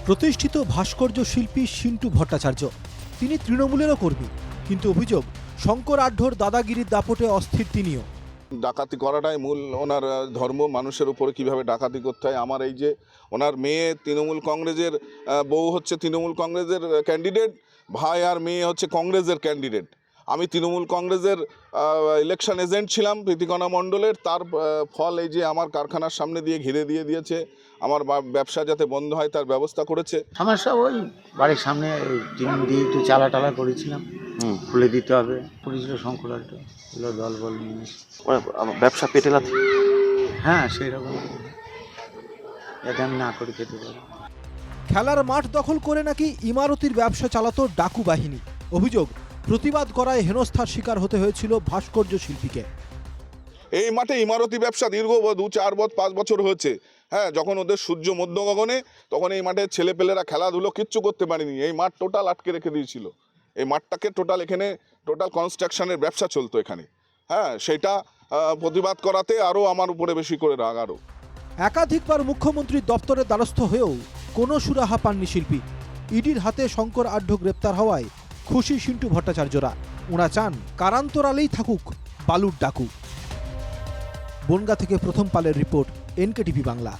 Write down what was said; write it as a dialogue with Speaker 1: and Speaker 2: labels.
Speaker 1: প্রতিষ্ঠিত ভাস্কর্য শিল্পী সিন্টু ভট্টাচার্য, তিনি তৃণমূলেরও কর্মী, কিন্তু অভিযোগ শঙ্কর আঢ্যর দাদাগিরির দাপটে অস্থির তিনিও।
Speaker 2: ডাকাতি করাটাই মূল ওনার ধর্ম, মানুষের উপরে কিভাবে ডাকাতি করতে হয়। আমার এই যে ওনার মেয়ে তৃণমূল কংগ্রেসের, বউ হচ্ছে তৃণমূল কংগ্রেসের ক্যান্ডিডেট, ভাই আর মেয়ে হচ্ছে কংগ্রেসের ক্যান্ডিডেট। আমি তৃণমূল কংগ্রেসের ইলেকশন এজেন্ট ছিলাম প্রীতিকণা মণ্ডলের, তার ফল এই যে আমার কারখানার সামনে দিয়ে ঘিরে দিয়ে আমার ব্যবসা যাতে বন্ধ হয় তার ব্যবস্থা করেছে।
Speaker 3: সমস্যা ওই বাড়ির সামনে টিন দিয়ে একটু চালা করেছিলাম, খুলে দিতে হবে করেছিল শঙ্কর আঢ্য, এগুলো দল বল নিয়ে
Speaker 4: ব্যবসা পেটে লাথি।
Speaker 3: হ্যাঁ সেই রকম, এটা আমি না করে খেতে পারি।
Speaker 1: খেলার মাঠ দখল করে নাকি ইমারতির ব্যবসা চালাতো ডাকু বাহিনী। অভিযোগ, প্রতিবাদ করায় হেনস্থার শিকার হতে হয়েছিল ভাস্কর্য শিল্পীকে।
Speaker 2: এই মাঠে ইমারতি ব্যবসা দীর্ঘ 2-4-5 বছর হয়েছে। হ্যাঁ, যখন ওদের সূর্য মধ্য গগনে, তখন এই মাঠে ছেলেপেলেরা খেলাধুলো কিচ্ছু করতে পারেনি। এই মাঠ টোটাল আটকে রেখে দিয়েছিল। এই মাঠটাকে এখানে টোটাল কনস্ট্রাকশনের ব্যবসা চলতো এখানে। হ্যাঁ, সেটা প্রতিবাদ করাতে আরও আমার উপরে বেশি করে রাগ আরও।
Speaker 1: একাধিকবার মুখ্যমন্ত্রীর দপ্তরের দ্বারস্থ হয়েও কোনো সুরাহা পাননি শিল্পী। ইডির হাতে শঙ্কর আঢ্য গ্রেপ্তার হওয়ায় খুশি সিন্টু ভট্টাচার্যরা। ওরা চান কারান্তরালেই থাকুক বালুর ডাকু। বনগাঁ থেকে প্রথম পালের রিপোর্ট, NKTV বাংলা।